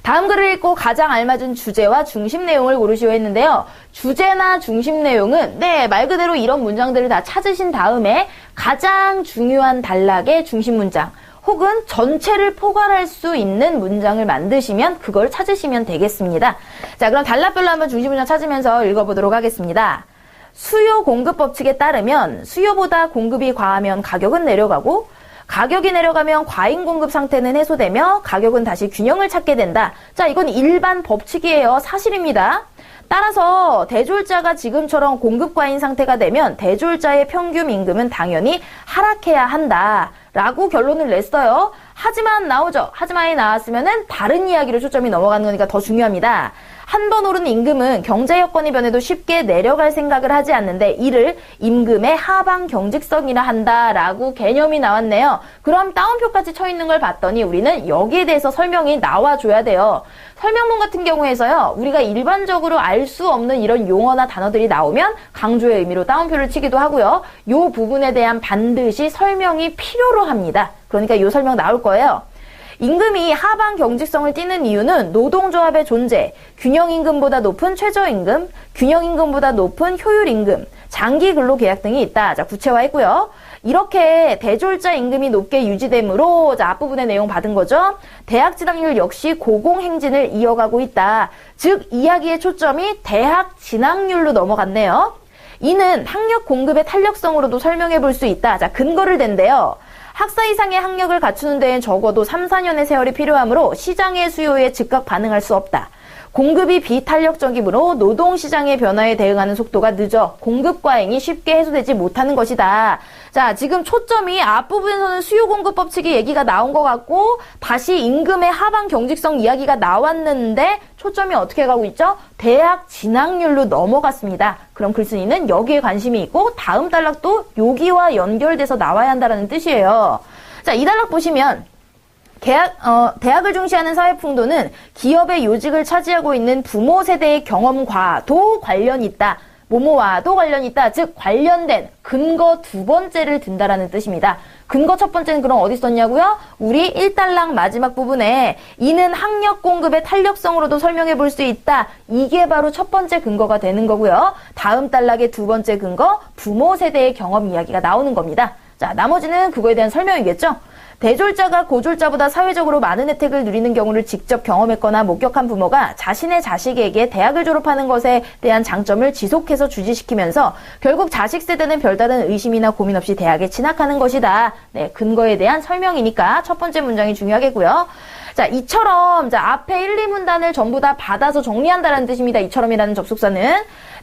다음 글을 읽고 가장 알맞은 주제와 중심 내용을 고르시오 했는데요. 주제나 중심 내용은 네, 말 그대로 이런 문장들을 다 찾으신 다음에 가장 중요한 단락의 중심 문장 혹은 전체를 포괄할 수 있는 문장을 만드시면 그걸 찾으시면 되겠습니다. 자, 그럼 단락별로 한번 중심 문장 찾으면서 읽어보도록 하겠습니다. 수요 공급 법칙에 따르면 수요보다 공급이 과하면 가격은 내려가고 가격이 내려가면 과잉 공급 상태는 해소되며 가격은 다시 균형을 찾게 된다. 자, 이건 일반 법칙이에요. 사실입니다. 따라서 대졸자가 지금처럼 공급 과잉 상태가 되면 대졸자의 평균 임금은 당연히 하락해야 한다. 라고 결론을 냈어요. 하지만 나오죠. 하지만이 나왔으면은 다른 이야기로 초점이 넘어가는 거니까 더 중요합니다. 한 번 오른 임금은 경제 여건이 변해도 쉽게 내려갈 생각을 하지 않는데 이를 임금의 하방 경직성이라 한다라고 개념이 나왔네요. 그럼 따옴표까지 쳐 있는 걸 봤더니 우리는 여기에 대해서 설명이 나와줘야 돼요. 설명문 같은 경우에서요. 우리가 일반적으로 알 수 없는 이런 용어나 단어들이 나오면 강조의 의미로 따옴표를 치기도 하고요. 요 부분에 대한 반드시 설명이 필요로 합니다. 그러니까 요 설명 나올 거예요. 임금이 하방 경직성을 띠는 이유는 노동조합의 존재, 균형임금보다 높은 최저임금, 균형임금보다 높은 효율임금, 장기 근로계약 등이 있다. 자, 구체화했고요. 이렇게 대졸자 임금이 높게 유지되므로 자, 앞부분의 내용 받은 거죠. 대학 진학률 역시 고공행진을 이어가고 있다. 즉 이야기의 초점이 대학 진학률로 넘어갔네요. 이는 학력 공급의 탄력성으로도 설명해 볼 수 있다. 자, 근거를 댄대요. 학사 이상의 학력을 갖추는 데엔 적어도 3, 4년의 세월이 필요하므로 시장의 수요에 즉각 반응할 수 없다. 공급이 비탄력적이므로 노동시장의 변화에 대응하는 속도가 늦어 공급 과잉이 쉽게 해소되지 못하는 것이다. 자, 지금 초점이 앞부분에서는 수요공급 법칙이 얘기가 나온 것 같고 다시 임금의 하방 경직성 이야기가 나왔는데 초점이 어떻게 가고 있죠? 대학 진학률로 넘어갔습니다. 그럼 글쓴이는 여기에 관심이 있고 다음 단락도 여기와 연결돼서 나와야 한다는 뜻이에요. 자, 이 단락 보시면 대학을 중시하는 사회풍도는 기업의 요직을 차지하고 있는 부모 세대의 경험과도 관련이 있다. 뭐뭐와도 관련이 있다. 즉 관련된 근거 두 번째를 든다라는 뜻입니다. 근거 첫 번째는 그럼 어디 썼냐고요? 우리 1단락 마지막 부분에 이는 학력 공급의 탄력성으로도 설명해 볼 수 있다. 이게 바로 첫 번째 근거가 되는 거고요. 다음 단락의 두 번째 근거 부모 세대의 경험 이야기가 나오는 겁니다. 자, 나머지는 그거에 대한 설명이겠죠? 대졸자가 고졸자보다 사회적으로 많은 혜택을 누리는 경우를 직접 경험했거나 목격한 부모가 자신의 자식에게 대학을 졸업하는 것에 대한 장점을 지속해서 주지시키면서 결국 자식 세대는 별다른 의심이나 고민 없이 대학에 진학하는 것이다. 네, 근거에 대한 설명이니까 첫 번째 문장이 중요하겠고요. 자, 이처럼 자, 앞에 1, 2문단을 전부 다 받아서 정리한다는 뜻입니다. 이처럼이라는 접속사는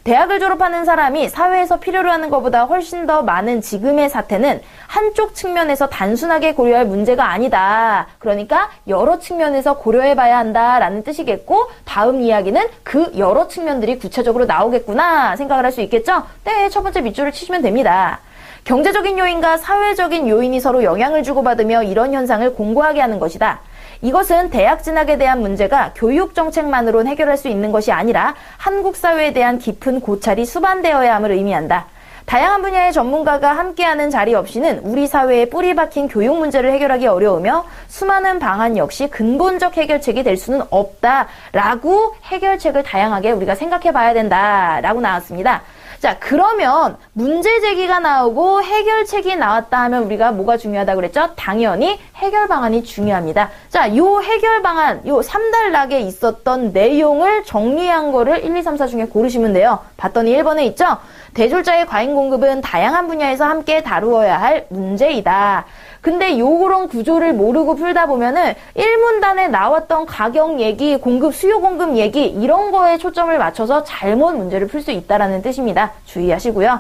대학을 졸업하는 사람이 사회에서 필요로 하는 것보다 훨씬 더 많은 지금의 사태는 한쪽 측면에서 단순하게 고려할 문제가 아니다. 그러니까 여러 측면에서 고려해봐야 한다라는 뜻이겠고 다음 이야기는 그 여러 측면들이 구체적으로 나오겠구나 생각을 할 수 있겠죠? 네, 첫 번째 밑줄을 치시면 됩니다. 경제적인 요인과 사회적인 요인이 서로 영향을 주고받으며 이런 현상을 공고하게 하는 것이다. 이것은 대학 진학에 대한 문제가 교육 정책만으로는 해결할 수 있는 것이 아니라 한국 사회에 대한 깊은 고찰이 수반되어야 함을 의미한다. 다양한 분야의 전문가가 함께하는 자리 없이는 우리 사회에 뿌리 박힌 교육 문제를 해결하기 어려우며 수많은 방안 역시 근본적 해결책이 될 수는 없다라고 해결책을 다양하게 우리가 생각해 봐야 된다라고 나왔습니다. 자, 그러면 문제 제기가 나오고 해결책이 나왔다 하면 우리가 뭐가 중요하다고 그랬죠? 당연히 해결 방안이 중요합니다. 자, 요 해결 방안, 요 3단락에 있었던 내용을 정리한 거를 1, 2, 3, 4 중에 고르시면 돼요. 봤더니 1번에 있죠? 대졸자의 과잉 공급은 다양한 분야에서 함께 다루어야 할 문제이다. 근데 요런 구조를 모르고 풀다 보면은 1문단에 나왔던 가격 얘기, 공급, 수요 공급 얘기 이런 거에 초점을 맞춰서 잘못 문제를 풀 수 있다라는 뜻입니다. 주의하시고요.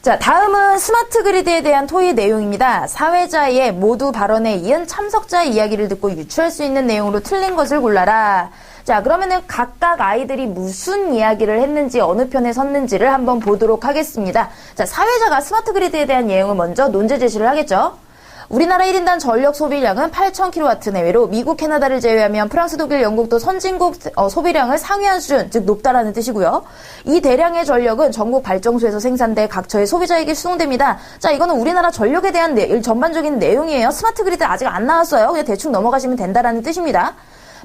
자, 다음은 스마트 그리드에 대한 토의 내용입니다. 사회자의 모두 발언에 이은 참석자의 이야기를 듣고 유추할 수 있는 내용으로 틀린 것을 골라라. 자, 그러면은 각각 아이들이 무슨 이야기를 했는지 어느 편에 섰는지를 한번 보도록 하겠습니다. 자, 사회자가 스마트 그리드에 대한 내용을 먼저 논제 제시를 하겠죠. 우리나라 1인당 전력 소비량은 8,000kW 내외로 미국, 캐나다를 제외하면 프랑스, 독일, 영국도 선진국 소비량을 상회한 수준, 즉 높다라는 뜻이고요. 이 대량의 전력은 전국 발전소에서 생산돼 각처의 소비자에게 수송됩니다. 자, 이거는 우리나라 전력에 대한 전반적인 내용이에요. 스마트 그리드 아직 안 나왔어요. 그냥 대충 넘어가시면 된다라는 뜻입니다.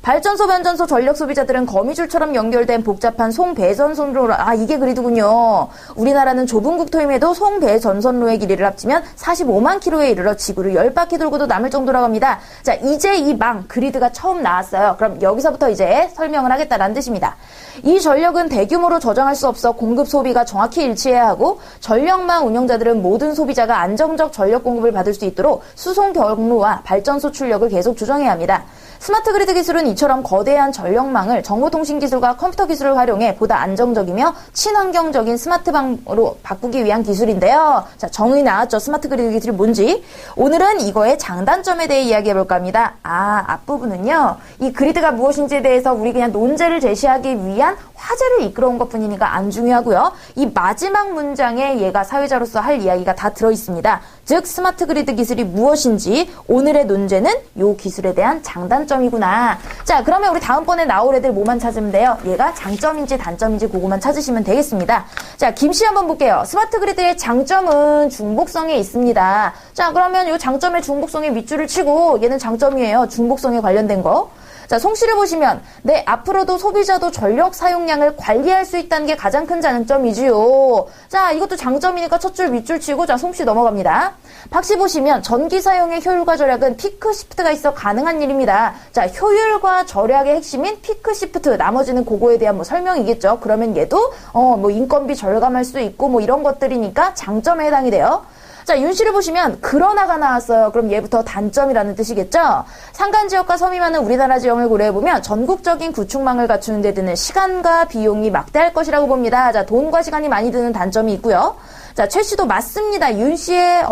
발전소, 변전소, 전력 소비자들은 거미줄처럼 연결된 복잡한 송배전선로, 이게 그리드군요. 우리나라는 좁은 국토임에도 송배전선로의 길이를 합치면 45만 킬로에 이르러 지구를 10바퀴 돌고도 남을 정도라고 합니다. 자, 이제 이 그리드가 처음 나왔어요. 그럼 여기서부터 이제 설명을 하겠다라는 뜻입니다. 이 전력은 대규모로 저장할 수 없어 공급 소비가 정확히 일치해야 하고 전력망 운영자들은 모든 소비자가 안정적 전력 공급을 받을 수 있도록 수송 경로와 발전소 출력을 계속 조정해야 합니다. 스마트 그리드 기술은 이처럼 거대한 전력망을 정보통신 기술과 컴퓨터 기술을 활용해 보다 안정적이며 친환경적인 스마트방으로 바꾸기 위한 기술인데요. 자, 정의 나왔죠? 스마트 그리드 기술이 뭔지. 오늘은 이거의 장단점에 대해 이야기해볼까 합니다. 앞부분은요. 이 그리드가 무엇인지에 대해서 우리 그냥 논제를 제시하기 위한 화제를 이끌어온 것뿐이니까 안 중요하고요. 이 마지막 문장에 얘가 사회자로서 할 이야기가 다 들어있습니다. 즉 스마트 그리드 기술이 무엇인지 오늘의 논제는 이 기술에 대한 장단점 장점이구나. 자, 그러면 우리 다음번에 나올 애들 뭐만 찾으면 돼요? 얘가 장점인지 단점인지 그거만 찾으시면 되겠습니다. 자, 김씨 한번 볼게요. 스마트 그리드의 장점은 중복성에 있습니다. 자, 그러면 이 장점의 중복성에 밑줄을 치고 얘는 장점이에요. 중복성에 관련된 거. 자, 송씨를 보시면 네, 앞으로도 소비자도 전력 사용량을 관리할 수 있다는 게 가장 큰 장점이지요. 자, 이것도 장점이니까 첫 줄 밑줄 치고 자, 송씨 넘어갑니다. 박씨 보시면 전기 사용의 효율과 절약은 피크 시프트가 있어 가능한 일입니다. 자, 효율과 절약의 핵심인 피크 시프트, 나머지는 그거에 대한 뭐 설명이겠죠. 그러면 얘도 뭐 인건비 절감할 수 있고 뭐 이런 것들이니까 장점에 해당이 돼요. 자, 윤씨를 보시면 그러나가 나왔어요. 그럼 얘부터 단점이라는 뜻이겠죠? 산간지역과 섬이 많은 우리나라 지형을 고려해보면 전국적인 구축망을 갖추는 데 드는 시간과 비용이 막대할 것이라고 봅니다. 자, 돈과 시간이 많이 드는 단점이 있고요. 자, 최씨도 맞습니다. 윤씨의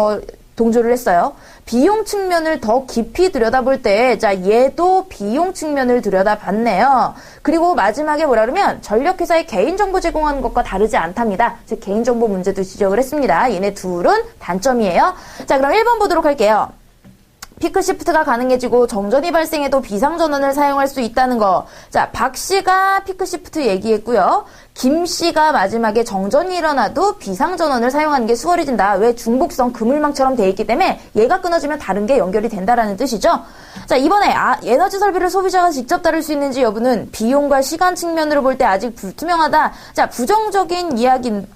동조를 했어요. 비용 측면을 더 깊이 들여다볼 때, 자, 얘도 비용 측면을 들여다봤네요. 그리고 마지막에 뭐라 그러면 전력회사의 개인정보 제공하는 것과 다르지 않답니다. 즉, 개인정보 문제도 지적을 했습니다. 얘네 둘은 단점이에요. 자, 그럼 1번 보도록 할게요. 피크 시프트가 가능해지고 정전이 발생해도 비상전원을 사용할 수 있다는 거. 자, 박씨가 피크 시프트 얘기했고요. 김씨가 마지막에 정전이 일어나도 비상전원을 사용하는 게 수월해진다. 왜? 중복성 그물망처럼 돼 있기 때문에 얘가 끊어지면 다른 게 연결이 된다라는 뜻이죠. 자, 이번에 에너지 설비를 소비자가 직접 다룰 수 있는지 여부는 비용과 시간 측면으로 볼 때 아직 불투명하다. 자, 부정적인 이야기는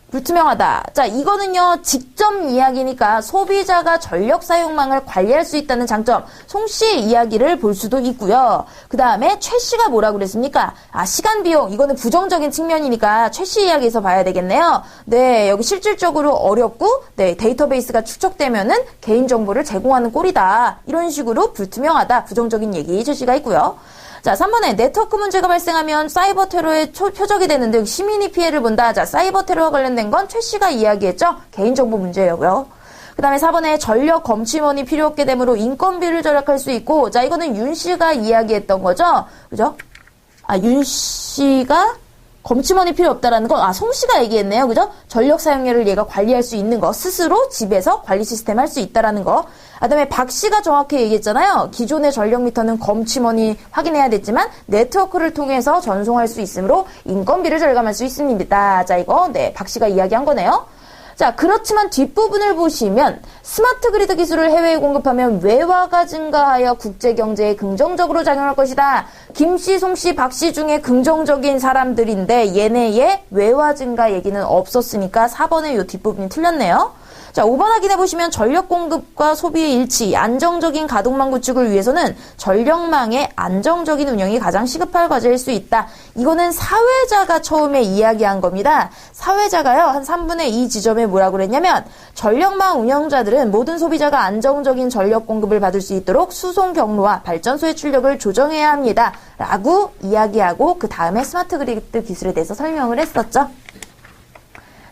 불투명하다. 자, 이거는요, 직접 이야기니까 소비자가 전력 사용망을 관리할 수 있다는 장점, 송씨 이야기를 볼 수도 있고요. 그 다음에 최씨가 뭐라고 그랬습니까? 시간 비용, 이거는 부정적인 측면이니까 최씨 이야기에서 봐야 되겠네요. 네, 여기 실질적으로 어렵고, 네, 데이터베이스가 축적되면은 개인정보를 제공하는 꼴이다. 이런 식으로 불투명하다. 부정적인 얘기 최씨가 있고요. 자, 3번에 네트워크 문제가 발생하면 사이버 테러의 표적이 되는 등 시민이 피해를 본다. 자, 사이버 테러와 관련된 건 최 씨가 이야기했죠. 개인정보 문제였고요. 그 다음에 4번에 전력 검침원이 필요 없게 되므로 인건비를 절약할 수 있고, 자, 이거는 윤 씨가 이야기했던 거죠. 그죠? 윤 씨가 검침원이 필요 없다라는 건, 송 씨가 얘기했네요. 그죠? 전력 사용량을 얘가 관리할 수 있는 거, 스스로 집에서 관리 시스템 할 수 있다라는 거. 그 다음에 박 씨가 정확히 얘기했잖아요. 기존의 전력 미터는 검침원이 확인해야 됐지만, 네트워크를 통해서 전송할 수 있으므로 인건비를 절감할 수 있습니다. 자, 이거, 네, 박 씨가 이야기한 거네요. 자, 그렇지만 뒷부분을 보시면 스마트 그리드 기술을 해외에 공급하면 외화가 증가하여 국제 경제에 긍정적으로 작용할 것이다. 김씨, 송씨, 박씨 중에 긍정적인 사람들인데 얘네의 외화 증가 얘기는 없었으니까 4번의 요 뒷부분이 틀렸네요. 자, 5번 확인해보시면 전력 공급과 소비의 일치, 안정적인 가동망 구축을 위해서는 전력망의 안정적인 운영이 가장 시급할 과제일 수 있다. 이거는 사회자가 처음에 이야기한 겁니다. 사회자가요, 한 3분의 2 지점에 뭐라고 그랬냐면, 전력망 운영자들은 모든 소비자가 안정적인 전력 공급을 받을 수 있도록 수송 경로와 발전소의 출력을 조정해야 합니다. 라고 이야기하고, 그 다음에 스마트 그리드 기술에 대해서 설명을 했었죠.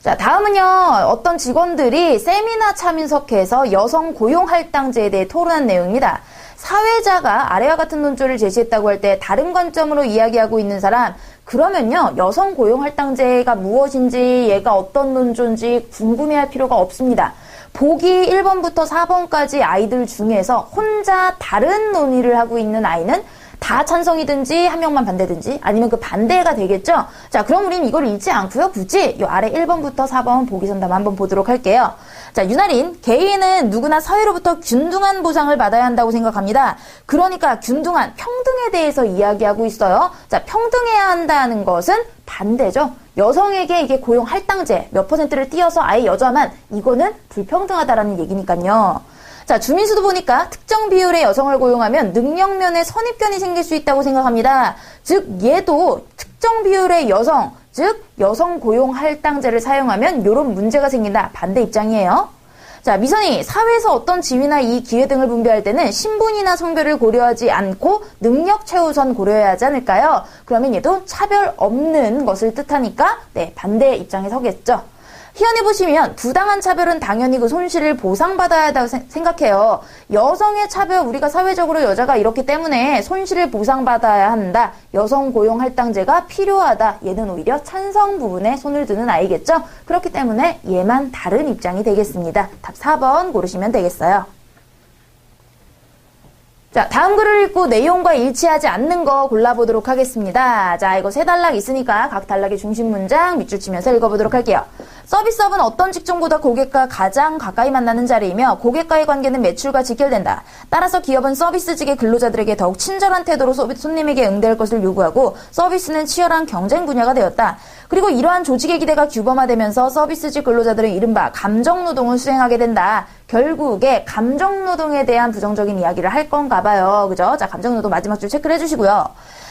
자, 다음은요, 어떤 직원들이 세미나 참석해서 여성 고용 할당제에 대해 토론한 내용입니다. 사회자가 아래와 같은 논조를 제시했다고 할 때 다른 관점으로 이야기하고 있는 사람, 그러면요, 여성 고용 할당제가 무엇인지, 얘가 어떤 논조인지 궁금해할 필요가 없습니다. 보기 1번부터 4번까지 아이들 중에서 혼자 다른 논의를 하고 있는 아이는 다 찬성이든지 한 명만 반대든지 아니면 그 반대가 되겠죠. 자, 그럼 우리는 이걸 잊지 않고요. 굳이 요 아래 1번부터 4번 보기 선담 한번 보도록 할게요. 자, 윤아린, 개인은 누구나 사회로부터 균등한 보상을 받아야 한다고 생각합니다. 그러니까 균등한, 평등에 대해서 이야기하고 있어요. 자, 평등해야 한다는 것은 반대죠. 여성에게 이게 고용 할당제 몇 퍼센트를 띄어서 아예 여자만, 이거는 불평등하다라는 얘기니까요. 자, 주민수도 보니까 특정 비율의 여성을 고용하면 능력면에 선입견이 생길 수 있다고 생각합니다. 즉, 얘도 특정 비율의 여성, 즉 여성 고용 할당제를 사용하면 이런 문제가 생긴다. 반대 입장이에요. 자, 미선이, 사회에서 어떤 지위나 이 기회 등을 분배할 때는 신분이나 성별을 고려하지 않고 능력 최우선 고려해야 하지 않을까요? 그러면 얘도 차별 없는 것을 뜻하니까 네, 반대 입장에 서겠죠. 희연해 보시면 부당한 차별은 당연히 그 손실을 보상받아야 한다고 생각해요. 여성의 차별, 우리가 사회적으로 여자가 이렇기 때문에 손실을 보상받아야 한다. 여성 고용 할당제가 필요하다. 얘는 오히려 찬성 부분에 손을 드는 아이겠죠. 그렇기 때문에 얘만 다른 입장이 되겠습니다. 답 4번 고르시면 되겠어요. 자, 다음 글을 읽고 내용과 일치하지 않는 거 골라보도록 하겠습니다. 자, 이거 세 단락 있으니까 각 단락의 중심 문장 밑줄 치면서 읽어보도록 할게요. 서비스업은 어떤 직종보다 고객과 가장 가까이 만나는 자리이며 고객과의 관계는 매출과 직결된다. 따라서 기업은 서비스직의 근로자들에게 더욱 친절한 태도로 손님에게 응대할 것을 요구하고 서비스는 치열한 경쟁 분야가 되었다. 그리고 이러한 조직의 기대가 규범화되면서 서비스직 근로자들은 이른바 감정노동을 수행하게 된다. 결국에 감정노동에 대한 부정적인 이야기를 할 건가 봐요. 그죠? 자, 감정노동 마지막 줄 체크를 해주시고요.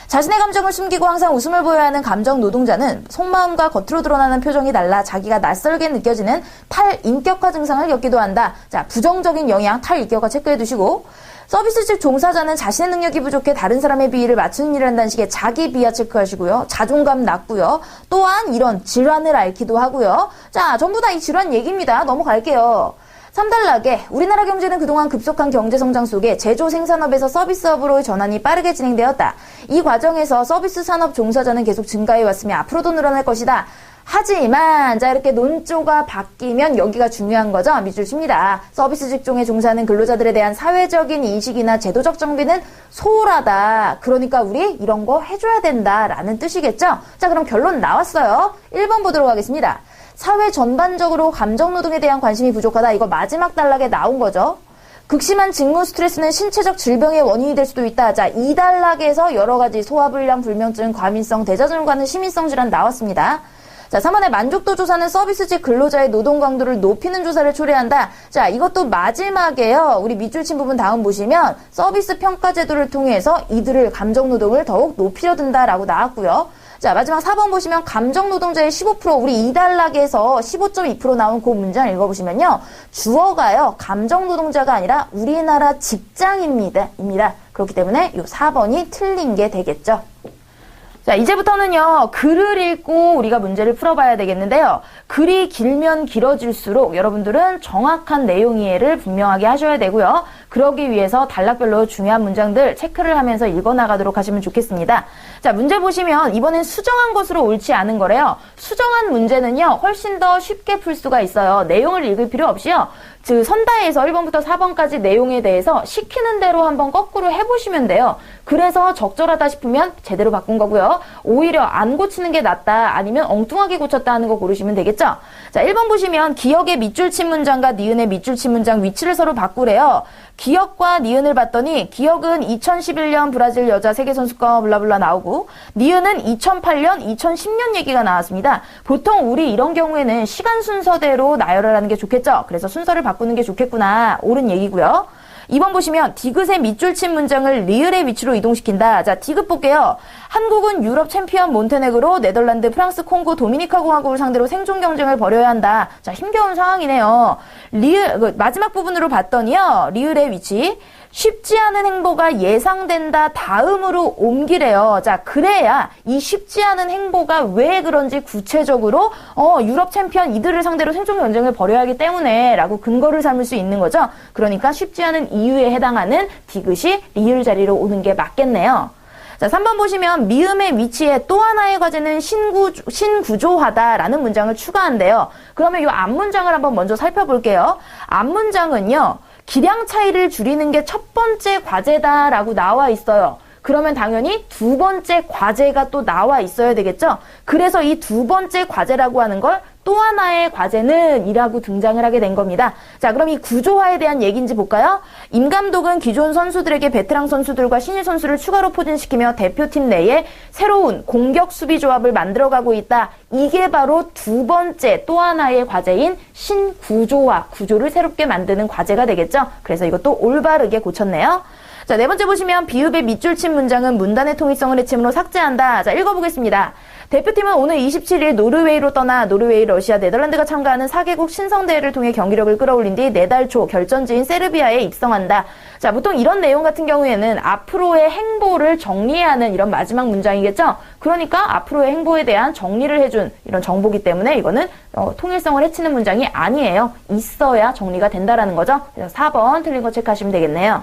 자신의 감정을 숨기고 항상 웃음을 보여야 하는 감정 노동자는 속마음과 겉으로 드러나는 표정이 달라 자기가 낯설게 느껴지는 탈인격화 증상을 겪기도 한다. 자, 부정적인 영향 탈인격화 체크해 두시고 서비스직 종사자는 자신의 능력이 부족해 다른 사람의 비위를 맞추는 일을 한다는 식의 자기 비하 체크하시고요. 자존감 낮고요. 또한 이런 질환을 앓기도 하고요. 자, 전부 다 이 질환 얘기입니다. 넘어갈게요. 3단락에 우리나라 경제는 그동안 급속한 경제 성장 속에 제조 생산업에서 서비스업으로의 전환이 빠르게 진행되었다. 이 과정에서 서비스 산업 종사자는 계속 증가해 왔으며 앞으로도 늘어날 것이다. 하지만 자 이렇게 논조가 바뀌면 여기가 중요한 거죠. 밑줄 칩니다. 서비스 직종에 종사하는 근로자들에 대한 사회적인 인식이나 제도적 정비는 소홀하다. 그러니까 우리 이런 거 해줘야 된다라는 뜻이겠죠. 자 그럼 결론 나왔어요. 1번 보도록 하겠습니다. 사회 전반적으로 감정노동에 대한 관심이 부족하다. 이거 마지막 단락에 나온 거죠. 극심한 직무 스트레스는 신체적 질병의 원인이 될 수도 있다. 자, 2단락에서 여러 가지 소화불량, 불면증, 과민성, 대자존과는 시민성 질환 나왔습니다. 자, 3번의 만족도 조사는 서비스직 근로자의 노동 강도를 높이는 조사를 초래한다. 자, 이것도 마지막에요. 우리 밑줄 친 부분 다음 보시면 서비스 평가 제도를 통해서 이들을 감정노동을 더욱 높이려 든다라고 나왔고요. 자, 마지막 4번 보시면 감정노동자의 15% 우리 2단락에서 15.2% 나온 그 문장 읽어보시면요. 주어가요. 감정노동자가 아니라 우리나라 직장입니다. 그렇기 때문에 이 4번이 틀린 게 되겠죠. 자, 이제부터는요, 글을 읽고 우리가 문제를 풀어봐야 되겠는데요. 글이 길면 길어질수록 여러분들은 정확한 내용 이해를 분명하게 하셔야 되고요. 그러기 위해서 단락별로 중요한 문장들 체크를 하면서 읽어나가도록 하시면 좋겠습니다. 자, 문제 보시면 이번엔 수정한 것으로 옳지 않은 거래요. 수정한 문제는요, 훨씬 더 쉽게 풀 수가 있어요. 내용을 읽을 필요 없이요. 즉 선다에서 1번부터 4번까지 내용에 대해서 시키는 대로 한번 거꾸로 해보시면 돼요. 그래서 적절하다 싶으면 제대로 바꾼 거고요. 오히려 안 고치는 게 낫다 아니면 엉뚱하게 고쳤다 하는 거 고르시면 되겠죠. 자, 1번 보시면 기역의 밑줄 친 문장과 니은의 밑줄 친 문장 위치를 서로 바꾸래요. 기역과 니은을 봤더니 기역은 2011년 브라질 여자 세계선수권 블라블라 나오고 니은은 2008년, 2010년 얘기가 나왔습니다. 보통 우리 이런 경우에는 시간 순서대로 나열을 하는 게 좋겠죠. 그래서 순서를 바꾸는 게 좋겠구나. 옳은 얘기고요. 2번 보시면 디귿의 밑줄 친 문장을 리을의 위치로 이동시킨다. 자, 디귿 볼게요. 한국은 유럽 챔피언 몬테네그로, 네덜란드, 프랑스, 콩고, 도미니카 공화국을 상대로 생존 경쟁을 벌여야 한다. 자, 힘겨운 상황이네요. 리을, 마지막 부분으로 봤더니요. 리을의 위치. 쉽지 않은 행보가 예상된다 다음으로 옮기래요. 자, 그래야 이 쉽지 않은 행보가 왜 그런지 구체적으로 유럽 챔피언 이들을 상대로 생존 경쟁을 벌여야 하기 때문에 라고 근거를 삼을 수 있는 거죠. 그러니까 쉽지 않은 이유에 해당하는 디귿이 리을 자리로 오는 게 맞겠네요. 자, 3번 보시면 미음의 위치에 또 하나의 과제는 신구조하다라는 문장을 추가한대요. 그러면 이 앞문장을 한번 먼저 살펴볼게요. 앞문장은요. 기량 차이를 줄이는 게 첫 번째 과제다라고 나와 있어요. 그러면 당연히 두 번째 과제가 또 나와 있어야 되겠죠? 그래서 이 두 번째 과제라고 하는 걸 또 하나의 과제는 이라고 등장을 하게 된 겁니다. 자, 그럼 이 구조화에 대한 얘기인지 볼까요? 임 감독은 기존 선수들에게 베테랑 선수들과 신인 선수를 추가로 포진시키며 대표팀 내에 새로운 공격 수비 조합을 만들어가고 있다. 이게 바로 두 번째 또 하나의 과제인 신구조화, 구조를 새롭게 만드는 과제가 되겠죠? 그래서 이것도 올바르게 고쳤네요. 자, 네 번째 보시면 비읍의 밑줄 친 문장은 문단의 통일성을 해침으로 삭제한다. 자, 읽어보겠습니다. 대표팀은 오늘 27일 노르웨이로 떠나 노르웨이, 러시아, 네덜란드가 참가하는 4개국 신성대회를 통해 경기력을 끌어올린 뒤 4달 초 결전지인 세르비아에 입성한다. 자, 보통 이런 내용 같은 경우에는 앞으로의 행보를 정리하는 이런 마지막 문장이겠죠? 그러니까 앞으로의 행보에 대한 정리를 해준 이런 정보기 때문에 이거는 통일성을 해치는 문장이 아니에요. 있어야 정리가 된다라는 거죠. 그래서 4번 틀린 거 체크하시면 되겠네요.